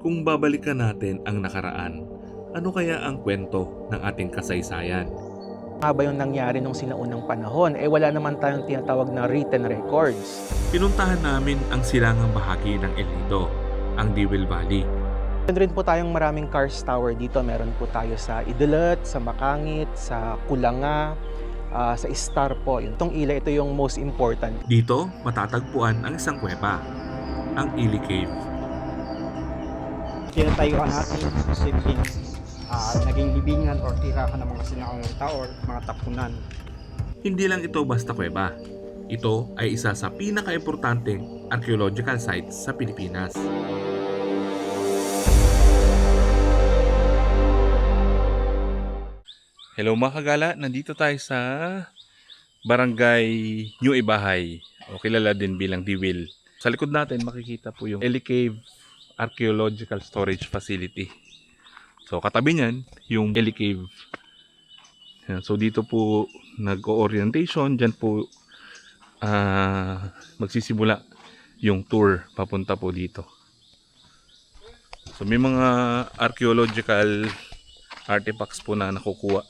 Kung babalikan natin ang nakaraan, ano kaya ang kwento ng ating kasaysayan? Nga ba yung nangyari nung sinaunang panahon? Wala naman tayong tinatawag na written records. Pinuntahan namin ang silangang bahagi ng El Nido, ang Dewel Valley. Meron rin po tayong maraming karst tower dito. Meron po tayo sa Idilat, sa Makangit, sa Kulanga, sa Star po. Itong ila, ito yung most important. Dito, matatagpuan ang isang kuweba, ang Ili Cave. Tinatayuan natin posibleng naging libingan o tirahan ng mga sinaunang tao or mga tapunan. Hindi lang ito basta kuweba. Ito ay isa sa pinaka-importanteng archaeological sites sa Pilipinas. Hello mga kagala, nandito tayo sa Barangay New Ibahay o kilala din bilang Diwil. Sa likod natin makikita po yung Eli Cave Archaeological Storage Facility. So katabi niyan yung Eli Cave. Yan. So dito po nag-orientation, dyan po magsisimula yung tour papunta po dito. So may mga archaeological artifacts po na nakukuha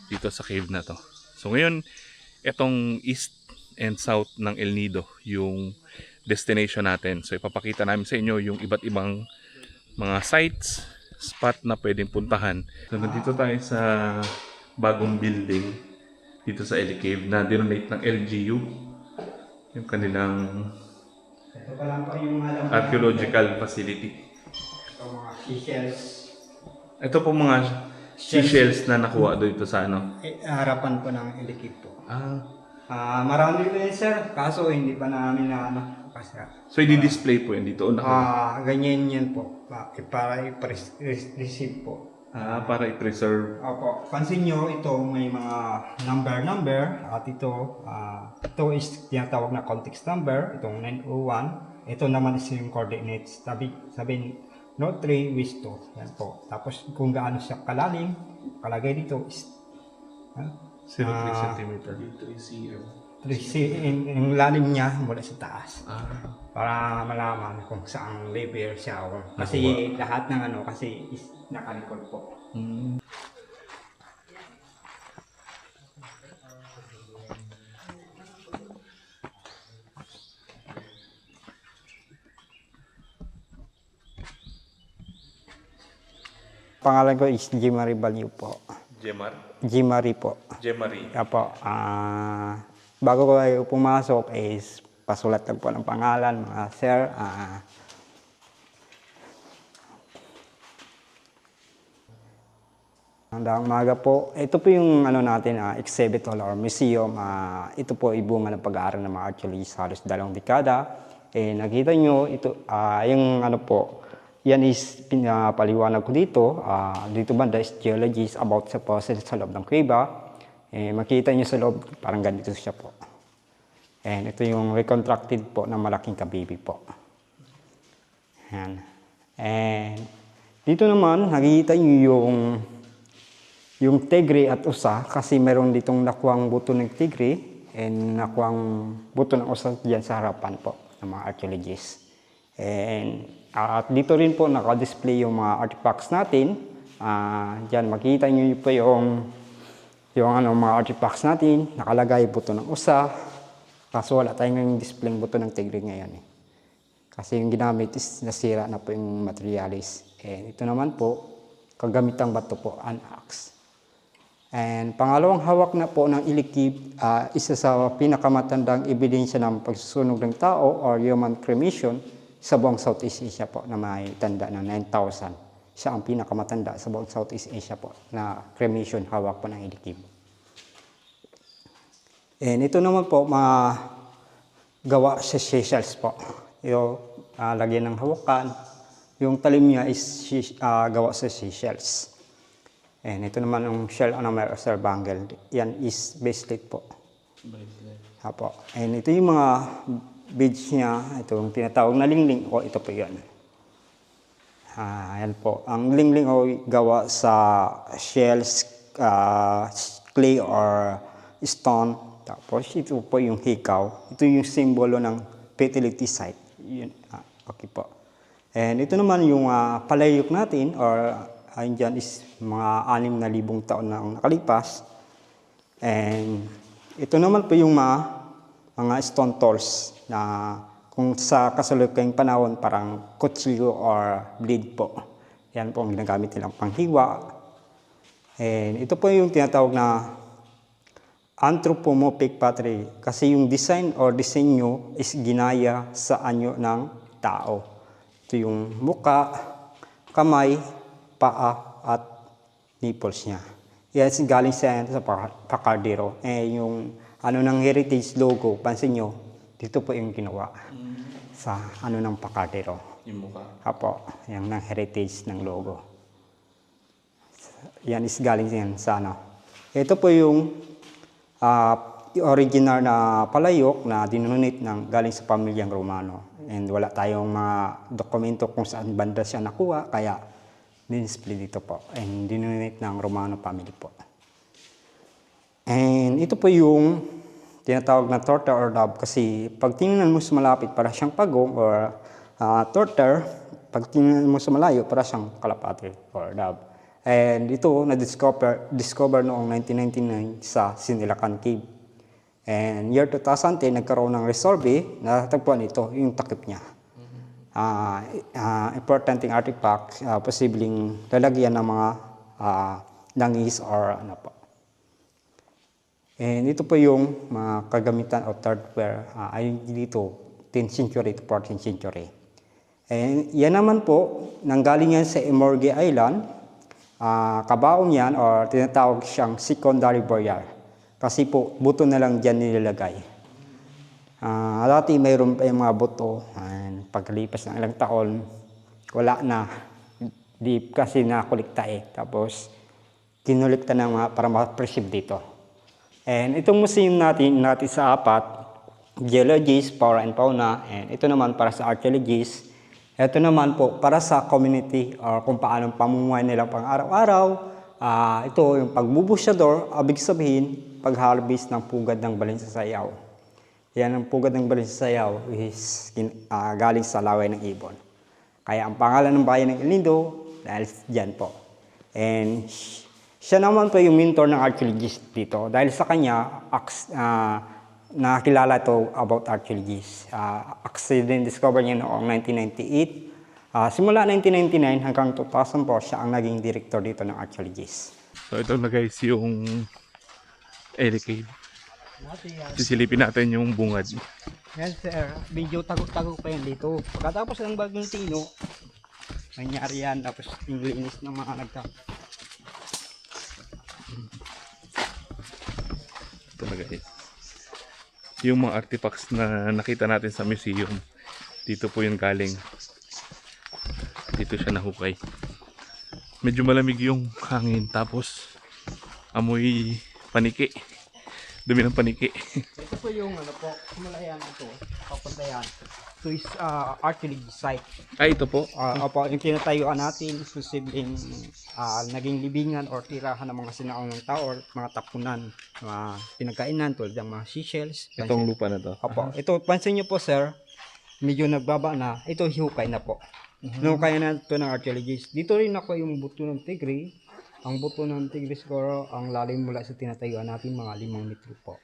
dito sa cave na to. So ngayon, itong east and south ng El Nido yung destination natin. So ipapakita namin sa inyo yung iba't ibang mga sites, spot na pwedeng puntahan. So nandito tayo sa bagong building dito sa Eli Cave na dinonate ng LGU, yung kanilang Ito pa lang pa yung alam archaeological facility. Ito mga seashells. Ito po mga seashells na nakuha dito sa ano. Harapan po ng elikip po. Marami Marami rin sir, kaso hindi pa namin na kasi So i-display po yun dito. ganyan yan po. Para i-receive po. Para i-preserve. Opo, pansin nyo ito may mga number at ito is tinatawag na context number, itong 901. Ito naman is yung coordinates. Sabi no 3 with 2. Yan po. Tapos kung gaano siya kalalim, kalagay dito is 0.3 cm. Dito is 0. yung lalim niya mula sa taas. Para malaman kung saang level siya. Kasi lahat ng kasi is nakalikod po. Pangalan ko is Jimari Balyo po. Jemar? Jimari po. Jemari. Apo, bago ko kayo pumasok is pasulat lang po ng pangalan, mga sir. Hanggang umaga po. Ito po yung natin, exhibit hall or museum. Ito po ibunga ng pag-aaral ng mga archaeologists halos 2 dekada. Nakita nyo, ito, yung po, yan is pinapaliwanag ko dito. Dito banda is geologists about sa process sa loob ng kuweba. Makita nyo sa loob, parang ganito siya po. And ito yung reconstructed po ng malaking kabibi po. Yan. And dito naman, nakikita nyo yung tigre at usa kasi meron ditong nakuwang buto ng tigre and nakuwang buto ng usa diyan sa harapan po ng mga archaeologists. And at dito rin po naka-display yung mga artifacts natin. Diyan makita niyo po yung mga artifacts natin, nakalagay buto ng usa. Kaso wala tayong display buto ng tigre ngayon Kasi yung ginamit is nasira na po yung materialis. And ito naman po, kagamitang bato po, an axe. And pangalawang hawak na po ng ilikib, isa sa pinakamatandang ebidensya ng pagsusunog ng tao or human cremation sa buong Southeast Asia po na may tanda na 9,000. Siya ang pinakamatanda sa buong Southeast Asia po na cremation hawak po ng ilikib. And ito naman po, gawa sa seashells po. Yung lagyan ng hawakan. Yung talim niya is gawa sa seashells. And ito naman yung shell anomer or sir bangle. Yan is bracelet po. Apo. And ito yung mga beads niya. Ito yung tinatawag na lingling. Ito po yan. Yan po. Ang lingling gawa sa shells, clay or stone. Tapos ito po yung hikaw. Ito yung simbolo ng fertility site. Yun. Okay po. And ito naman yung palayok natin, or ayun dyan is mga 6,000 taon na ang nakalipas. And ito naman po yung mga stone tools na kung sa kasalukuyang panahon parang kutsilyo or blade po. Yan po ang ginagamit nilang panghiwa. And ito po yung tinatawag na anthropomorphic pottery kasi yung design or disenyo is ginaya sa anyo ng tao. Ito yung muka, kamay, paa at nipples niya. Yes, galing sa Pacardero. Yung ng heritage logo, pansin nyo, dito po yung ginawa sa ng Pacardero. Yung mukha. Apo, yung ng heritage ng logo. Yan is galing yan sa Ito po yung original na palayok na dinonate galing sa pamilyang Romano. And wala tayong mga dokumento kung saan banda siya nakuha, kaya din-display dito po. And dinonate ng Romano family po. And ito po yung tinatawag na torta or dove kasi pag tingnan mo sa malapit para siyang pagong or torta, pag tingnan mo sa malayo para siyang kalapate or dove. And ito na-discover noong 1999 sa Sinilacan Cave. And year 2010, nagkaroon ng resolve, natagpuan ito, yung takip niya. Important artifact, posibleng lalagyan ng mga langis or ano po. And ito po yung mga kagamitan o hardware, ayon dito, 10th century to 14th century. And yan naman po, nanggaling yan sa Emorgue Island, kabaong yan or tinatawag siyang secondary burial. Kasi po, buto na lang dyan nilalagay. Dati mayroon pa yung mga buto. And pagkalipas ng ilang taon, wala na. Di kasi nakulikta Tapos, kinulikta na mga para ma-preserve dito. And itong museum natin sa 4, geologists, flora and fauna. And ito naman para sa archaeologists. Ito naman po para sa community or kung paano pamumuhay nila pang araw-araw. Ito yung pagbubusyador, abig sabihin, pag-harvest ng pugad ng balin sa sayaw. Yan ang pugad ng balin sa sayaw is galing sa laway ng ibon. Kaya ang pangalan ng bayan ng Ilindo, dahil dyan po. And siya naman po yung mentor ng archaeologist dito. Dahil sa kanya, nakakilala ito about archaeologists. Accident discover niya noong 1998. Simula 1999 hanggang 2004, siya ang naging director dito ng archaeologists. So ito na guys yung Ellie Cave. Sisilipin natin yung bungad. Yan sir, medyo tagok-tagok pa yan dito. Pagkatapos ng bagong tino, nangyari yan, tapos yung linis ng mga Ito na guys. Yung mga artifacts na nakita natin sa museum, dito po yung galing. Dito siya nahukay. Medyo malamig yung hangin, tapos amoy paniki. Dumi ng paniki. Ito po yung kumalayan ito, papunta yan. Ito is archaeology site. Ito po. Opo, yung tinatayuan natin, posibleng naging libingan or tirahan ng mga sinaong ng tao or mga tapunan, mga pinagkainan tulad ng mga seashells. Itong lupa na to. Opo, ito pansin nyo po sir, medyo nagbaba na, ito hukay na po. Hukay na ito ng archaeologists. Dito rin ako yung buto ng tigre. Ang buto ng tigre siguro, ang lalim mula sa tinatayuan natin, mga 5 metro po.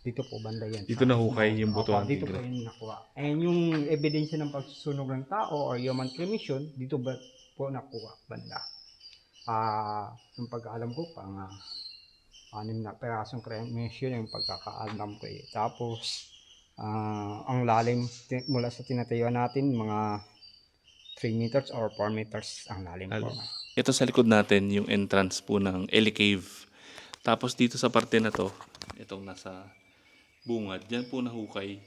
Dito po, banda yan. Dito nahukay yung buto ng Dito tigre. po yung nakuha. And yung ebidensya ng pagsusunog ng tao or human cremation, dito ba po nakuha, banda. Yung pagkaalam ko, pang 6 na perasong cremation yung pagkakaalam ko Tapos, ang lalim mula sa tinatayuan natin, mga 3 meters or 4 meters ang lalim po. Ito sa likod natin yung entrance po ng Ellie Cave. Tapos dito sa parte na to, itong nasa bungad, dyan po nahukay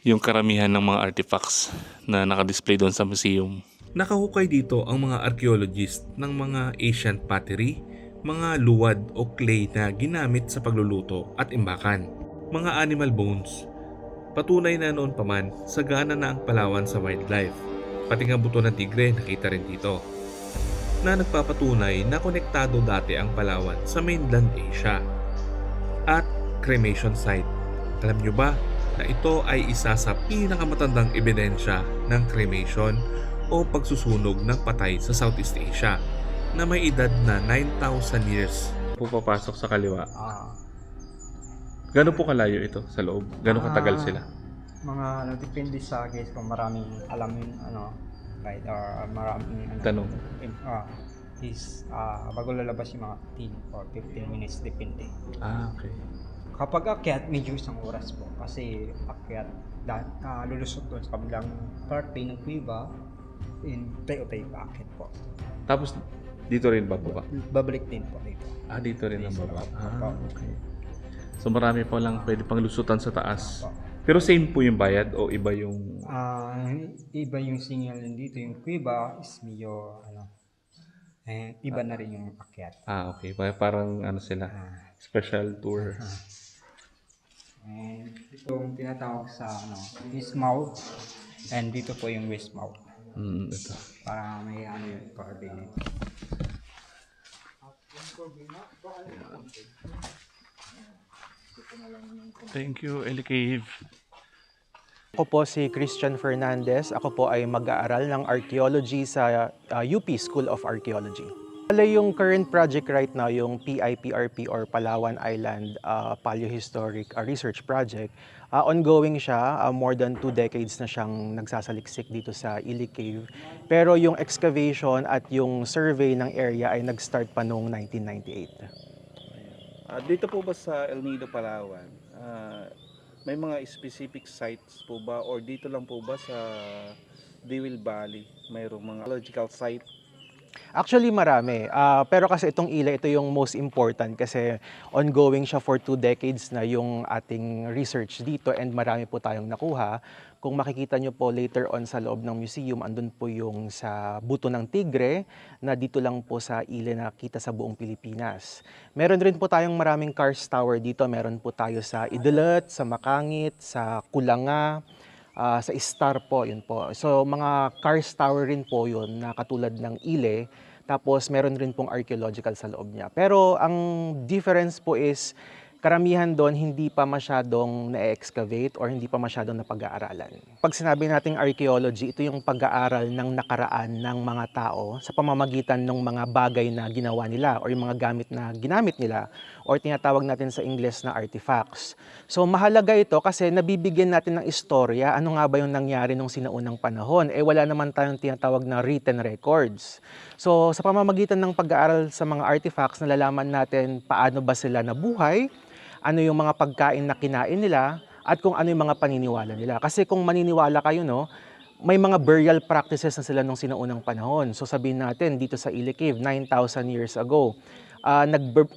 yung karamihan ng mga artifacts na nakadisplay doon sa museum. Nakahukay dito ang mga archaeologist ng mga ancient pottery, mga luwad o clay na ginamit sa pagluluto at imbakan, mga animal bones. Patunay na noon pa man, sagana na ang Palawan sa wildlife. Pati nga buto ng tigre nakita rin dito, na nagpapatunay na konektado dati ang Palawan sa mainland Asia. At cremation site. Alam nyo ba na ito ay isa sa pinakamatandang ebidensya ng cremation o pagsusunog ng patay sa Southeast Asia na may edad na 9,000 years. Pupapasok sa kaliwa. Gano'n po kalayo ito sa loob? Gano'n katagal sila? Mga depende sa case kung maraming alamin, right, or maraming Tanong. bago lalabas yung mga 10 or 15 minutes, depende. Okay. Kapag akyat, medyo isang oras po. Kasi akyat, lulusot doon sa kabilang parte ng kuweba, tayo-tayo paakyat po. Tapos dito rin bababa? Babalik din po dito. Dito rin ang baba. Okay. So marami pa lang pwede pang lusutan sa taas. Opo. Pero same po yung bayad o iba yung... Iba yung signal dito, yung kuweba is medyo, iba na rin yung akyat. Okay. Parang ano sila, special tour. And ito yung tinatawag sa east mouth, and dito po yung west mouth. Ito. Para may yung coordinate. Thank you, Eli Cave. Ako po si Christian Fernandez. Ako po ay mag-aaral ng archaeology sa UP School of Archaeology. Yung current project right now, yung PIPRP or Palawan Island Paleohistoric Research Project, ongoing siya. More than 2 decades na siyang nagsasaliksik dito sa Ili Cave. Pero yung excavation at yung survey ng area ay nag-start pa noong 1998. Dito po ba sa El Nido, Palawan, may mga specific sites po ba or dito lang po ba sa Dewil Valley mayroong mga archaeological site? Actually, marami. Pero kasi itong Ila, ito yung most important kasi ongoing siya for 2 decades na yung ating research dito and marami po tayong nakuha. Kung makikita nyo po later on sa loob ng museum, andun po yung sa Buto ng Tigre na dito lang po sa Ila nakita sa buong Pilipinas. Meron rin po tayong maraming karst tower dito. Meron po tayo sa Idilat, sa Makangit, sa Kulanga, sa Star po, yun po. So, mga karst tower rin po yun na katulad ng Ile. Tapos, meron rin pong archaeological sa loob niya. Pero, ang difference po is, karamihan doon hindi pa masyadong na-excavate or hindi pa masyadong napag-aaralan. Pag sinabi nating archaeology, ito yung pag-aaral ng nakaraan ng mga tao sa pamamagitan ng mga bagay na ginawa nila or yung mga gamit na ginamit nila or tinatawag natin sa English na artifacts. So mahalaga ito kasi nabibigyan natin ng istorya, ano nga ba yung nangyari nung sinaunang panahon. Wala naman tayong tinatawag na written records. So sa pamamagitan ng pag-aaral sa mga artifacts, nalalaman natin paano ba sila nabuhay, ano yung mga pagkain na kinain nila, at kung ano yung mga paniniwala nila. Kasi kung maniniwala kayo, may mga burial practices na sila nung sinaunang panahon. So sabihin natin, dito sa Ili Cave, 9,000 years ago,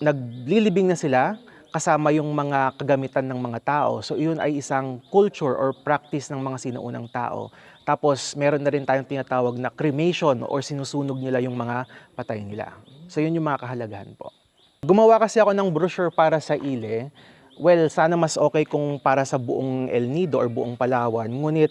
naglilibing na sila kasama yung mga kagamitan ng mga tao. So iyon ay isang culture or practice ng mga sinaunang tao. Tapos meron na rin tayong tinatawag na cremation or sinusunog nila yung mga patay nila. So yun yung mga kahalagahan po. Gumawa kasi ako ng brochure para sa Ile. Well, sana mas okay kung para sa buong El Nido or buong Palawan. Ngunit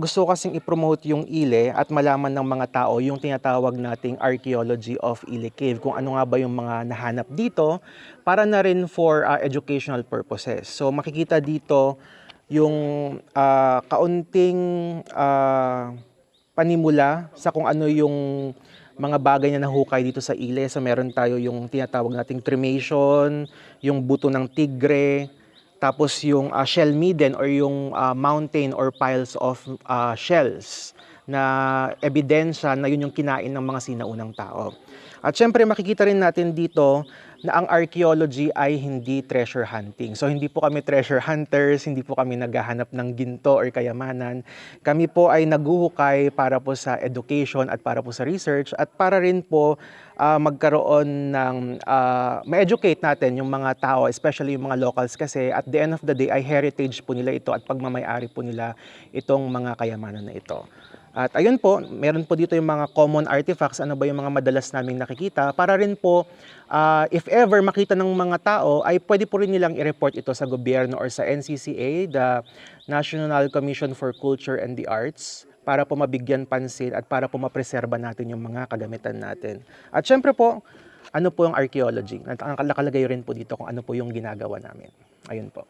gusto ko kasing i-promote yung Ile at malaman ng mga tao yung tinatawag nating archaeology of Ili Cave. Kung ano nga ba yung mga nahanap dito para na rin for educational purposes. So makikita dito yung kaunting panimula sa kung ano yung mga bagay na nahukay dito sa Ile. So meron tayo yung tinatawag nating cremation, yung buto ng tigre, tapos yung shell midden or yung mountain or piles of shells na ebidensya na yun yung kinain ng mga sinaunang tao. At syempre makikita rin natin dito na ang archaeology ay hindi treasure hunting. So hindi po kami treasure hunters, hindi po kami naghahanap ng ginto or kayamanan. Kami po ay naguhukay para po sa education at para po sa research at para rin po magkaroon ng ma-educate natin yung mga tao, especially yung mga locals kasi at the end of the day ay heritage po nila ito at pagmamayari po nila itong mga kayamanan na ito. At ayun po, meron po dito yung mga common artifacts, ano ba yung mga madalas naming nakikita, para rin po, if ever makita ng mga tao, ay pwede po rin nilang i-report ito sa gobyerno or sa NCCA, the National Commission for Culture and the Arts, para po mabigyan pansin at para po mapreserba natin yung mga kagamitan natin. At syempre po, ano po yung archaeology? Nakalagay rin po dito kung ano po yung ginagawa namin. Ayun po.